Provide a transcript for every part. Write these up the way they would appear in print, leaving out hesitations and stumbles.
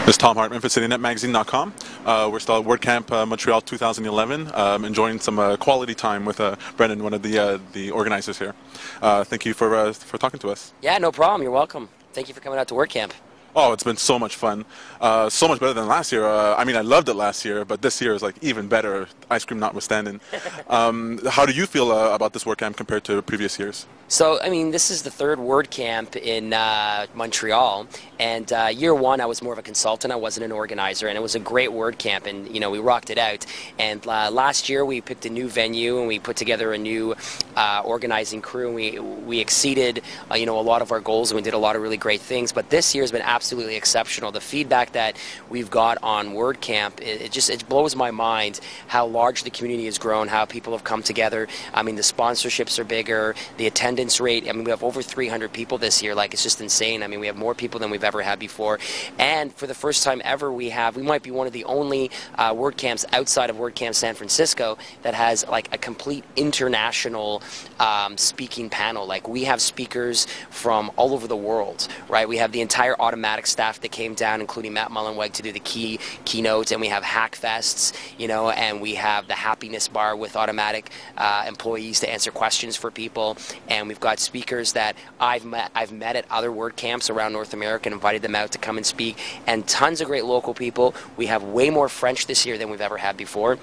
This is Tom Hartman for CityNetMagazine.com. We're still at WordCamp Montreal 2011, enjoying some quality time with Brendan, one of the organizers here. Thank you for talking to us. Yeah, no problem. You're welcome. Thank you for coming out to WordCamp. Oh, it's been so much fun. So much better than last year. I mean, I loved it last year, but this year is like even better, ice cream notwithstanding. How do you feel about this WordCamp compared to previous years? So, I mean, this is the third WordCamp in Montreal, and year one I was more of a consultant. I wasn't an organizer, and it was a great WordCamp, and you know, we rocked it out. And last year we picked a new venue, and we put together a new organizing crew, and we exceeded you know, a lot of our goals, and we did a lot of really great things. But this year has been absolutely exceptional. The feedback that we've got on WordCamp, it blows my mind how large the community has grown, how people have come together. I mean, the sponsorships are bigger, the attendance rate, I mean, we have over 300 people this year. Like, it's just insane. I mean, we have more people than we've ever had before, and for the first time ever, we might be one of the only WordCamps outside of WordCamp San Francisco that has like a complete international speaking panel. Like, we have speakers from all over the world, right? We have the entire Auttomatic staff that came down, including Matt Mullenweg, to do the keynotes, and we have hack fests, you know, and we have the happiness bar with Auttomatic employees to answer questions for people, and we've got speakers that I've met at other WordCamps around North America and invited them out to come and speak, and tons of great local people. We have way more French this year than we've ever had before.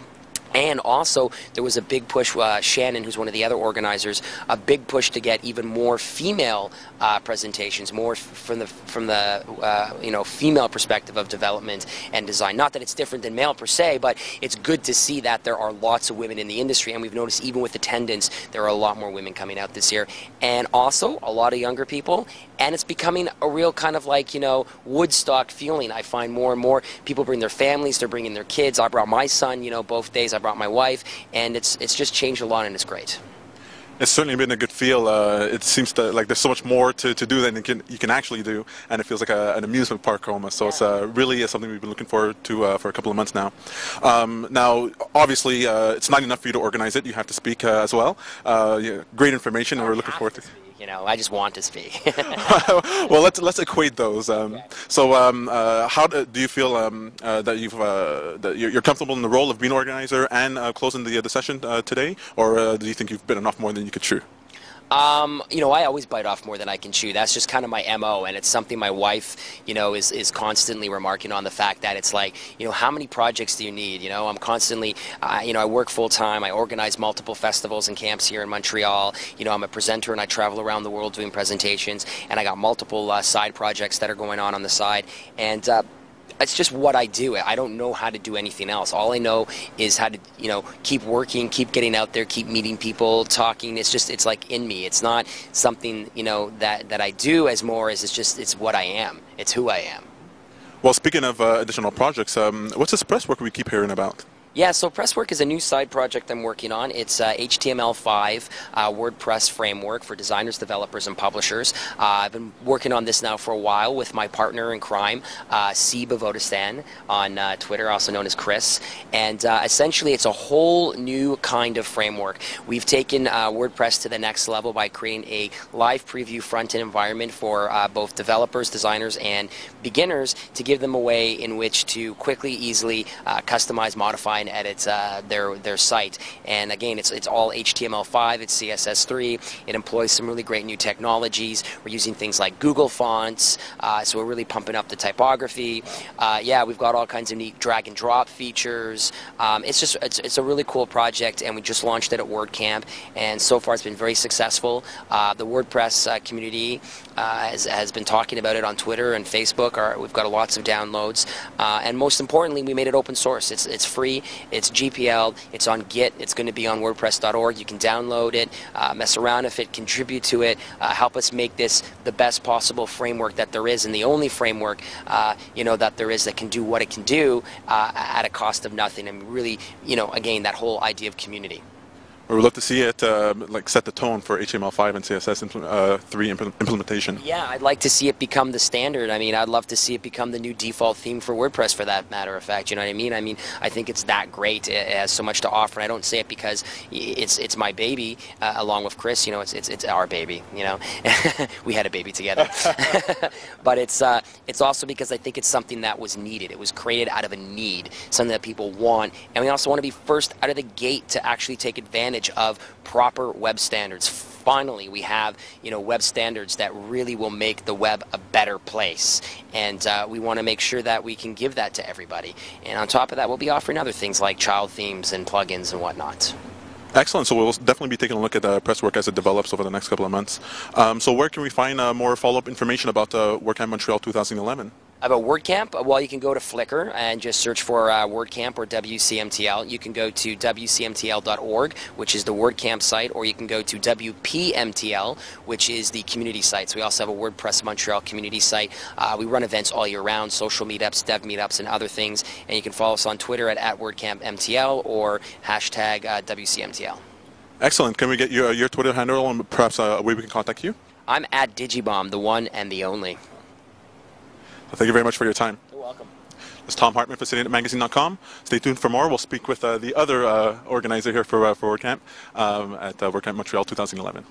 And also, there was a big push, Shannon, who's one of the other organizers, a big push to get even more female presentations, more from the you know, female perspective of development and design. Not that it's different than male per se, but it's good to see that there are lots of women in the industry, and we've noticed even with attendance, there are a lot more women coming out this year. And also, a lot of younger people, and it's becoming a real kind of like, you know, Woodstock feeling. I find more and more people bring their families, they're bringing their kids. I brought my son, you know, both days. I brought my wife, and it's just changed a lot, and it's great. It's certainly been a good feel. It seems like there's so much more to do than you can actually do, and it feels like an amusement park almost. So it's really something we've been looking forward to for a couple of months now. Now, obviously, it's not enough for you to organize it. You have to speak as well. Yeah, great information, and we're looking forward to. You know, I just want to speak. Well, let's equate those. So, how do you feel that you're comfortable in the role of being an organizer and closing the session today, or do you think you've bitten off more than you could chew? You know, I always bite off more than I can chew. That's just kind of my MO, and it's something my wife, you know, is constantly remarking on, the fact that it's like, you know, how many projects do you need? You know, I'm constantly, you know, I work full time. I organize multiple festivals and camps here in Montreal. You know, I'm a presenter and I travel around the world doing presentations, and I got multiple side projects that are going on the side, and it's just what I do. I don't know how to do anything else. All I know is how to, you know, keep working, keep getting out there, keep meeting people, talking. It's like in me. It's not something, you know, that I do as more as it's what I am. It's who I am. Well, speaking of additional projects, what's this PressWork we keep hearing about? Yeah, so PressWork is a new side project I'm working on. It's HTML5 WordPress framework for designers, developers, and publishers. I've been working on this now for a while with my partner in crime, Sera-Shriar, on Twitter, also known as Chris. And essentially, it's a whole new kind of framework. We've taken WordPress to the next level by creating a live preview front-end environment for both developers, designers, and beginners, to give them a way in which to quickly, easily customize, modify, and edit their site. And again, it's all HTML5, it's CSS3, it employs some really great new technologies. We're using things like Google fonts, so we're really pumping up the typography. Yeah, we've got all kinds of neat drag and drop features. It's a really cool project, and we just launched it at WordCamp, and so far it's been very successful. The WordPress community has been talking about it on Twitter and Facebook. We've got lots of downloads, and most importantly, we made it open source. It's free. It's GPL, it's on Git, it's going to be on WordPress.org. You can download it, mess around with it, contribute to it, help us make this the best possible framework that there is, and the only framework you know, that there is that can do what it can do at a cost of nothing, and really, you know, again, that whole idea of community. We would love to see it like set the tone for HTML5 and CSS3 implementation. Yeah, I'd like to see it become the standard. I mean, I'd love to see it become the new default theme for WordPress, for that matter of fact. You know what I mean? I mean, I think it's that great. It has so much to offer. And I don't say it because it's my baby, along with Chris. You know, it's our baby. You know, we had a baby together. But it's also because I think it's something that was needed. It was created out of a need, something that people want, and we also want to be first out of the gate to actually take advantage of proper web standards. Finally, we have, you know, web standards that really will make the web a better place, and we want to make sure that we can give that to everybody. And on top of that, we'll be offering other things like child themes and plugins and whatnot. Excellent. So we'll definitely be taking a look at PressWork as it develops over the next couple of months. So where can we find more follow-up information about WordCamp Montreal 2011? About WordCamp, well, you can go to Flickr and just search for WordCamp or WCMTL. You can go to WCMTL.org, which is the WordCamp site, or you can go to WPMTL, which is the community site. So we also have a WordPress Montreal community site. We run events all year round, social meetups, dev meetups, and other things. And you can follow us on Twitter at WordCampMTL or hashtag WCMTL. Excellent. Can we get your Twitter handle and perhaps a way we can contact you? I'm at Digibomb, the one and the only. Thank you very much for your time. You're welcome. This is Tom Hartman for CityNetMagazine.com. Stay tuned for more. We'll speak with the other organizer here for WordCamp at WordCamp Montreal 2011.